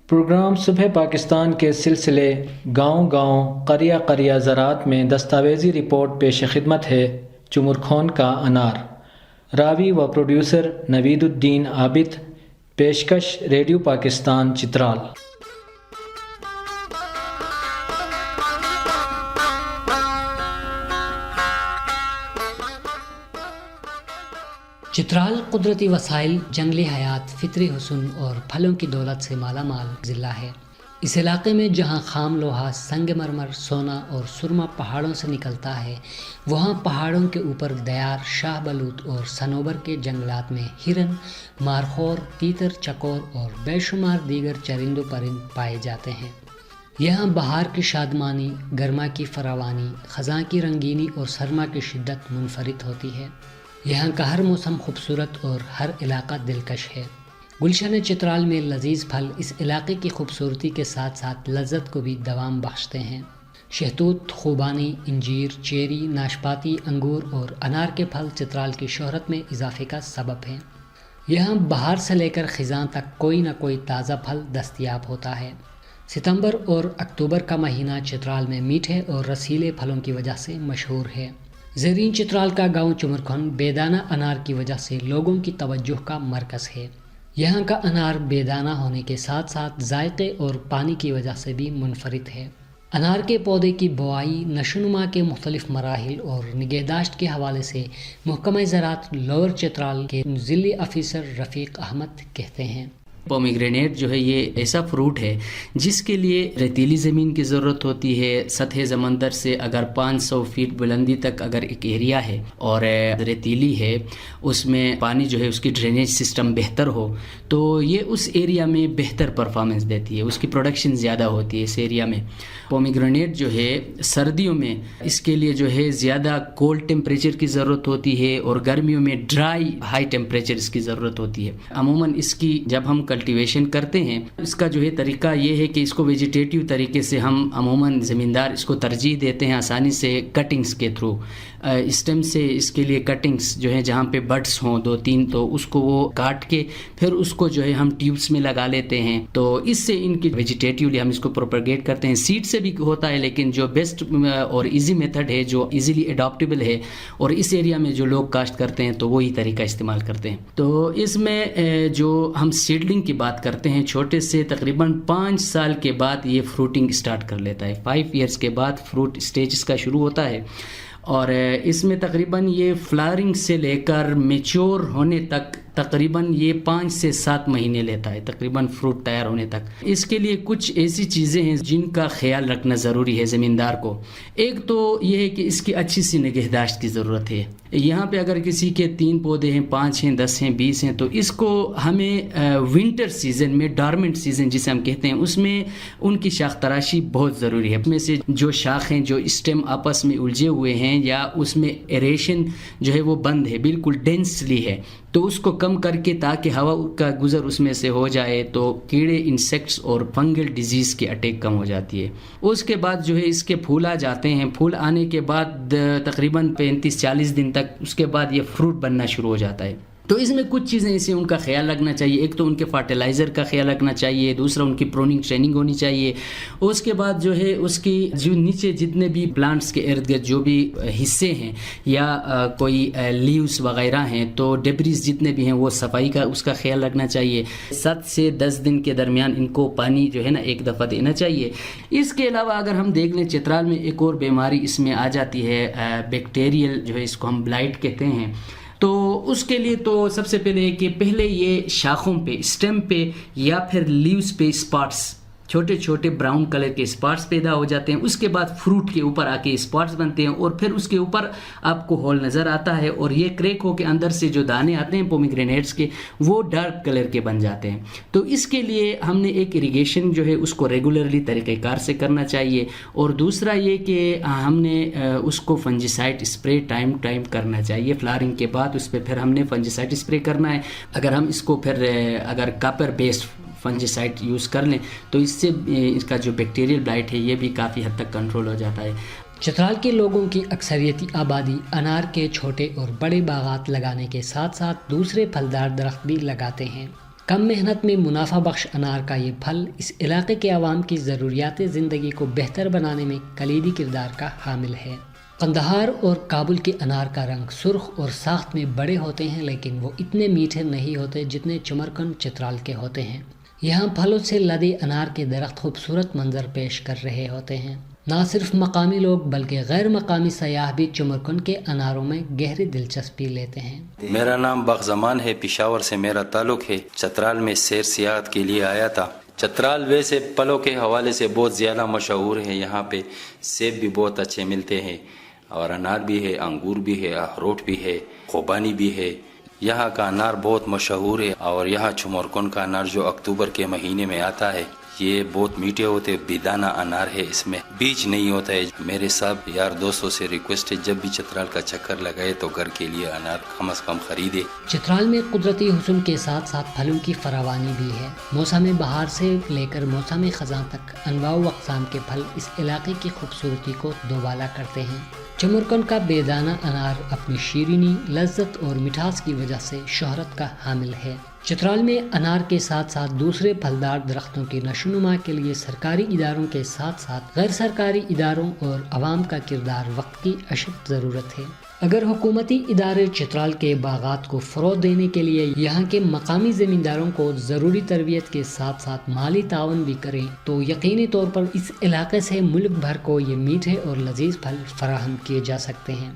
Programme صبح پاکستان کے سلسلے گاؤں گاؤں قریہ قریہ زراعت میں دستاویزی رپورٹ پیش خدمت ہے چمر خون کا انار۔ راوی و پروڈیوسر نوید الدین عابد، پیشکش ریڈیو پاکستان چترال۔ چترال قدرتی وسائل، جنگلی حیات، فطری حسن اور پھلوں کی دولت سے مالا مال ضلع ہے۔ اس علاقے میں جہاں خام لوہا، سنگ مرمر، سونا اور سرما پہاڑوں سے نکلتا ہے، وہاں پہاڑوں کے اوپر دیار، شاہ بلوط اور صنوبر کے جنگلات میں ہرن، مارخور، تیتر، چکور اور بے شمار دیگر چرند و پرند پائے جاتے ہیں۔ یہاں بہار کی شادمانی، گرما کی فراوانی، خزاں کی رنگینی اور سرما کی شدت منفرد ہوتی ہے۔ یہاں کا ہر موسم خوبصورت اور ہر علاقہ دلکش ہے۔ گلشن چترال میں لذیذ پھل اس علاقے کی خوبصورتی کے ساتھ ساتھ لذت کو بھی دوام بخشتے ہیں۔ شہتوت، خوبانی، انجیر، چیری، ناشپاتی، انگور اور انار کے پھل چترال کی شہرت میں اضافے کا سبب ہیں۔ یہاں بہار سے لے کر خزاں تک کوئی نہ کوئی تازہ پھل دستیاب ہوتا ہے۔ ستمبر اور اکتوبر کا مہینہ چترال میں میٹھے اور رسیلے پھلوں کی وجہ سے مشہور ہے۔ زیرین چترال کا گاؤں چمر خون بیدانہ انار کی وجہ سے لوگوں کی توجہ کا مرکز ہے۔ یہاں کا انار بیدانہ ہونے کے ساتھ ساتھ ذائقے اور پانی کی وجہ سے بھی منفرد ہے۔ انار کے پودے کی بوائی، نشوونما کے مختلف مراحل اور نگہداشت کے حوالے سے محکمہ زراعت لوور چترال کے ضلعی افیسر رفیق احمد کہتے ہیں۔ پومیگرینیٹ جو ہے یہ ایسا فروٹ ہے جس کے لیے ریتیلی زمین کی ضرورت ہوتی ہے۔ سطح سمندر سے اگر 500 فیٹ بلندی تک اگر ایک ایریا ہے اور ریتیلی ہے، اس میں پانی جو ہے اس کی ڈرینیج سسٹم بہتر ہو تو یہ اس ایریا میں بہتر پرفارمنس دیتی ہے، اس کی پروڈکشن زیادہ ہوتی ہے اس ایریا میں۔ پومیگرینیٹ جو ہے سردیوں میں اس کے لیے جو ہے زیادہ کولڈ ٹیمپریچر کی ضرورت ہوتی ہے اور گرمیوں میں ڈرائی ہائی ٹیمپریچر اس کی ضرورت ہوتی ہے۔ عموماً اس کی جب ہم کلٹیویشن کرتے ہیں، اس کا جو ہے طریقہ یہ ہے کہ اس کو ویجیٹیٹیو طریقے سے ہم عموماً زمیندار اس کو ترجیح دیتے ہیں آسانی سے کٹنگز کے تھرو۔ اسٹیم سے اس کے لیے کٹنگز جو ہیں جہاں پہ بڈس ہوں 2-3 تو اس کو وہ کاٹ کے پھر اس کو جو ہے ہم ٹیوبس میں لگا لیتے ہیں، تو اس سے ان کی ویجیٹیٹیولی ہم اس کو پروپیگیٹ کرتے ہیں۔ سیڈ سے بھی ہوتا ہے لیکن جو بیسٹ اور ایزی میتھڈ ہے، جو ایزیلی اڈاپٹیبل ہے اور اس ایریا میں جو لوگ کاشت کرتے ہیں تو وہی طریقہ استعمال کرتے ہیں۔ تو اس میں جو ہم سیڈلنگ کی بات کرتے ہیں، چھوٹے سے تقریباً 5 سال کے بعد یہ فروٹنگ سٹارٹ کر لیتا ہے۔ 5 ایئرس کے بعد فروٹ سٹیج اس کا شروع ہوتا ہے اور اس میں تقریباً یہ فلارنگ سے لے کر میچور ہونے تک تقریباً یہ 5 سے 7 مہینے لیتا ہے، تقریباً فروٹ تیار ہونے تک۔ اس کے لیے کچھ ایسی چیزیں ہیں جن کا خیال رکھنا ضروری ہے زمیندار کو۔ ایک تو یہ ہے کہ اس کی اچھی سی نگہداشت کی ضرورت ہے۔ یہاں پہ اگر کسی کے 3 پودے ہیں، 5 ہیں، 10 ہیں، 20 ہیں، تو اس کو ہمیں ونٹر سیزن میں، ڈارمنٹ سیزن جسے ہم کہتے ہیں، اس میں ان کی شاخ تراشی بہت ضروری ہے۔ اس میں سے جو شاخ ہیں، جو اسٹیم آپس میں الجھے ہوئے ہیں یا اس میں ایریشن جو ہے وہ بند ہے، بالکل ڈینسلی ہے، تو اس کو کم کر کے تاکہ ہوا کا گزر اس میں سے ہو جائے تو کیڑے، انسیکٹس اور فنگل ڈیزیز کی اٹیک کم ہو جاتی ہے۔ اس کے بعد جو ہے اس کے پھول آ جاتے ہیں۔ پھول آنے کے بعد تقریباً 35-40 دن تک اس کے بعد یہ فروٹ بننا شروع ہو جاتا ہے۔ تو اس میں کچھ چیزیں اسے ان کا خیال رکھنا چاہیے۔ ایک تو ان کے فرٹیلائزر کا خیال رکھنا چاہیے، دوسرا ان کی پروننگ ٹریننگ ہونی چاہیے۔ اس کے بعد جو ہے اس کی جو نیچے جتنے بھی پلانٹس کے ارد گرد جو بھی حصے ہیں یا کوئی لیوز وغیرہ ہیں تو ڈیبریز جتنے بھی ہیں وہ صفائی کا اس کا خیال رکھنا چاہیے۔ 7 سے 10 دن کے درمیان ان کو پانی جو ہے نا ایک دفعہ دینا چاہیے۔ اس کے علاوہ اگر ہم دیکھ لیں چترال میں ایک اور بیماری اس میں آ جاتی ہے، بیکٹیریل جو ہے اس کو ہم بلائٹ کہتے ہیں۔ تو اس کے لیے تو سب سے پہلے کہ پہلے یہ شاخوں پہ، اسٹیم پہ یا پھر لیوز پہ اسپاٹس، چھوٹے چھوٹے براؤن کلر کے اسپاٹس پیدا ہو جاتے ہیں۔ اس کے بعد فروٹ کے اوپر آ کے اسپاٹس بنتے ہیں اور پھر اس کے اوپر آپ کو ہول نظر آتا ہے اور یہ کریک ہو کے اندر سے جو دانے آتے ہیں پومیگرینیٹس کے وہ ڈارک کلر کے بن جاتے ہیں۔ تو اس کے لیے ہم نے ایک اریگیشن جو ہے اس کو ریگولرلی طریقہ کار سے کرنا چاہیے، اور دوسرا یہ کہ ہم نے اس کو فنجیسائڈ اسپرے ٹائم کرنا چاہیے۔ فلارنگ کے بعد اس پہ پھر ہم نے فنجیسائڈ اسپرے کرنا ہے۔ اگر ہم اس کو پھر اگر کاپر بیسڈ فنجیسائڈ یوز کر لیں تو اس سے اس کا جو بیکٹیریل بلائٹ ہے یہ بھی کافی حد تک کنٹرول ہو جاتا ہے۔ چترال کے لوگوں کی اکثریتی آبادی انار کے چھوٹے اور بڑے باغات لگانے کے ساتھ ساتھ دوسرے پھلدار درخت بھی لگاتے ہیں۔ کم محنت میں منافع بخش انار کا یہ پھل اس علاقے کے عوام کی ضروریات زندگی کو بہتر بنانے میں کلیدی کردار کا حامل ہے۔ قندھار اور کابل کے انار کا رنگ سرخ اور ساخت میں بڑے ہوتے ہیں، لیکن وہ اتنے میٹھے نہیں ہوتے جتنے چمرکن چترال کے ہوتے ہیں۔ یہاں پھلوں سے لدے انار کے درخت خوبصورت منظر پیش کر رہے ہوتے ہیں۔ نہ صرف مقامی لوگ بلکہ غیر مقامی سیاح بھی چمرکن کے اناروں میں گہری دلچسپی لیتے ہیں۔ میرا نام بغزمان ہے، پشاور سے میرا تعلق ہے۔ چترال میں سیر سیاحت کے لیے آیا تھا۔ چترال ویسے پھلوں کے حوالے سے بہت زیادہ مشہور ہے، یہاں پہ سیب بھی بہت اچھے ملتے ہیں اور انار بھی ہے، انگور بھی ہے، اخروٹ بھی ہے، خوبانی بھی ہے۔ یہاں کا انار بہت مشہور ہے اور یہاں چمرکن کا انار جو اکتوبر کے مہینے میں آتا ہے یہ بہت میٹھے ہوتے، بیدانہ انار ہے، اس میں بیج نہیں ہوتا ہے۔ میرے سب یار دوستوں سے ریکویسٹ ہے جب بھی چترال کا چکر لگائے تو گھر کے لیے انار کم از کم خریدے۔ چترال میں قدرتی حسن کے ساتھ ساتھ پھلوں کی فراوانی بھی ہے۔ موسم بہار سے لے کر موسم خزاں تک انواع و اقسام کے پھل اس علاقے کی خوبصورتی کو دوبالا کرتے ہیں۔ چمرکن کا بیدانہ انار اپنی شیرینی، لذت اور مٹھاس کی وجہ سے شہرت کا حامل ہے۔ چترال میں انار کے ساتھ ساتھ دوسرے پھلدار درختوں کی نشوونما کے لیے سرکاری اداروں کے ساتھ ساتھ غیر سرکاری اداروں اور عوام کا کردار وقت کی اشد ضرورت ہے۔ اگر حکومتی ادارے چترال کے باغات کو فروغ دینے کے لیے یہاں کے مقامی زمینداروں کو ضروری تربیت کے ساتھ ساتھ مالی تعاون بھی کریں تو یقینی طور پر اس علاقے سے ملک بھر کو یہ میٹھے اور لذیذ پھل فراہم کیے جا سکتے ہیں۔